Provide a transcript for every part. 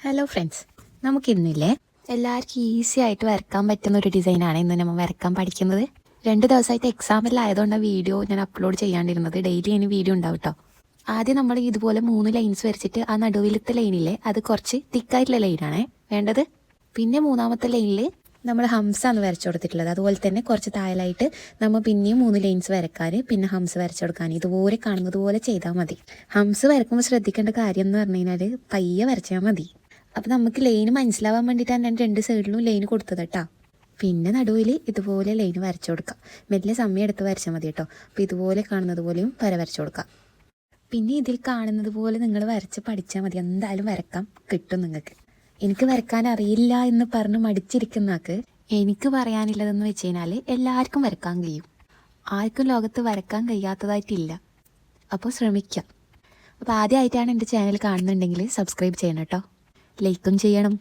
Hello friends, നമുക്കിന്നില്ലേ എല്ലാവർക്കും easy ആയിട്ട് വരക്കാൻ പറ്റുന്ന ഒരു ഡിസൈനാണ് ഇന്ന് നമ്മൾ വരക്കാൻ പഠിക്കുന്നത്. 2 ദിവസമായിട്ട് എക്സാമിലായതുകൊണ്ടാണ് വീഡിയോ ഞാൻ അപ്ലോഡ് ചെയ്യാണ്ടിരുന്നത്. ഡെയിലി ഇനി വീഡിയോ ഉണ്ടാവും കേട്ടോ. ആദ്യം നമ്മൾ ഇതുപോലെ 3 ലൈൻസ് വരച്ചിട്ട് ആ നടുവിലത്തെ ലൈനില്ലേ അത് കുറച്ച് തിക്കായിട്ടുള്ള ലൈനാണേ വേണ്ടത്. പിന്നെ മൂന്നാമത്തെ ലൈനിൽ നമ്മൾ ഹംസാണ് വരച്ചു കൊടുത്തിട്ടുള്ളത്. അതുപോലെ തന്നെ കുറച്ച് താഴെയായിട്ട് നമ്മൾ പിന്നെയും 3 ലൈൻസ് വരക്കാൻ, പിന്നെ ഹംസ് വരച്ചു കൊടുക്കാൻ. ഇതുപോലെ കാണുന്നത് പോലെ ചെയ്താൽ മതി. ഹംസ് വരക്കുമ്പോൾ ശ്രദ്ധിക്കേണ്ട കാര്യം എന്ന് പറഞ്ഞു കഴിഞ്ഞാൽ പയ്യെ വരച്ചാൽ മതി. അപ്പോൾ നമുക്ക് ലൈന് മനസ്സിലാവാൻ വേണ്ടിയിട്ടാണ് ഞാൻ 2 സൈഡിലും ലൈന് കൊടുത്തത് കേട്ടോ. പിന്നെ നടുവിൽ ഇതുപോലെ ലൈന് വരച്ചു കൊടുക്കാം. മെല്ലെ സമയം എടുത്ത് വരച്ചാൽ മതി കേട്ടോ. അപ്പോൾ ഇതുപോലെ കാണുന്നത് പോലെയും വരച്ചു കൊടുക്കാം. പിന്നെ ഇതിൽ കാണുന്നത് പോലെ നിങ്ങൾ വരച്ച് പഠിച്ചാൽ മതി. എന്തായാലും വരക്കാം കിട്ടും നിങ്ങൾക്ക്. എനിക്ക് വരക്കാൻ അറിയില്ല എന്ന് പറഞ്ഞ് മടിച്ചിരിക്കുന്നവർക്ക് എനിക്ക് പറയാനുള്ളതെന്ന് വെച്ച് കഴിഞ്ഞാൽ എല്ലാവർക്കും വരക്കാൻ കഴിയും. ആർക്കും ലോകത്ത് വരക്കാൻ കഴിയാത്തതായിട്ടില്ല. അപ്പോൾ ശ്രമിക്കാം. അപ്പോൾ ആദ്യമായിട്ടാണ് എൻ്റെ ചാനൽ കാണുന്നുണ്ടെങ്കിൽ സബ്സ്ക്രൈബ് ചെയ്യണം കേട്ടോ. ലൈക്കും ചെയ്യണം.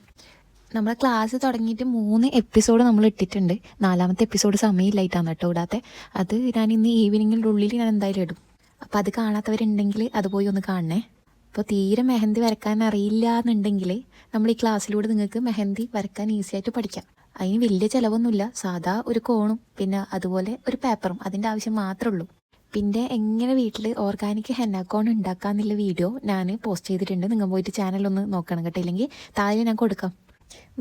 നമ്മളെ ക്ലാസ് തുടങ്ങിയിട്ട് 3 എപ്പിസോഡ് നമ്മൾ ഇട്ടിട്ടുണ്ട്. 4ാമത്തെ എപ്പിസോഡ് സമയമില്ലായിട്ടാണ് കേട്ടോ ഇടാത്തെ. അത് ഞാൻ ഇന്ന് ഈവനിങ്ങിൻ്റെ ഉള്ളിൽ ഞാൻ എന്തായാലും ഇടും. അപ്പോൾ അത് കാണാത്തവരുണ്ടെങ്കിൽ അത് പോയി ഒന്ന് കാണണേ. അപ്പോൾ തീരെ മെഹന്തി വരക്കാൻ അറിയില്ല എന്നുണ്ടെങ്കിൽ നമ്മൾ ഈ ക്ലാസ്സിലൂടെ നിങ്ങൾക്ക് മെഹന്തി വരക്കാൻ ഈസി ആയിട്ട് പഠിക്കാം. അതിന് വലിയ ചിലവൊന്നുമില്ല. സാധാ ഒരു കോണും പിന്നെ അതുപോലെ ഒരു പേപ്പറും അതിൻ്റെ ആവശ്യം മാത്രമേ ഉള്ളൂ. പിന്നെ എങ്ങനെ വീട്ടിൽ ഓർഗാനിക് ഹെന്ന കോൺ ഉണ്ടാക്കാമെന്നുള്ള വീഡിയോ ഞാൻ പോസ്റ്റ് ചെയ്തിട്ടുണ്ട്. നിങ്ങൾ പോയിട്ട് ചാനലൊന്ന് നോക്കണം കേട്ടോ. ഇല്ലെങ്കിൽ താഴെ ഞാൻ കൊടുക്കാം.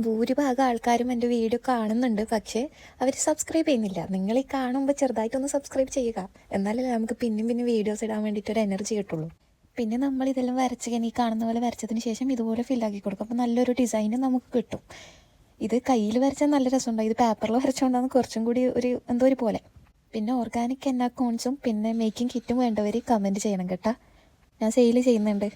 ഭൂരിഭാഗം ആൾക്കാരും എൻ്റെ വീഡിയോ കാണുന്നുണ്ട്, പക്ഷേ അവർ സബ്സ്ക്രൈബ് ചെയ്യുന്നില്ല. നിങ്ങൾ ഈ കാണുമ്പോൾ ചെറുതായിട്ടൊന്ന് സബ്സ്ക്രൈബ് ചെയ്യുക. എന്നാലല്ലേ നമുക്ക് പിന്നെ വീഡിയോസ് ഇടാൻ വേണ്ടിയിട്ടൊരു എനർജി കിട്ടുള്ളൂ. പിന്നെ നമ്മൾ ഇതെല്ലാം വരച്ച് ഈ കാണുന്ന പോലെ വരച്ചതിന് ശേഷം ഇതുപോലെ ഫില്ലാക്കി കൊടുക്കും. അപ്പോൾ നല്ലൊരു ഡിസൈന് നമുക്ക് കിട്ടും. ഇത് കയ്യിൽ വരച്ചാൽ നല്ല രസമുണ്ടാവും. ഇത് പേപ്പറിൽ വരച്ചുകൊണ്ടാണ് കുറച്ചും കൂടി എന്തോ ഒരു പോലെ. പിന്നെ ഓർഗാനിക് ഹെന്ന കോൺസും പിന്നെ മേക്കിംഗ് കിറ്റും വേണ്ടവർ കമൻറ്റ് ചെയ്യണം കേട്ടോ. ഞാൻ സെയിൽ ചെയ്യുന്നുണ്ട്.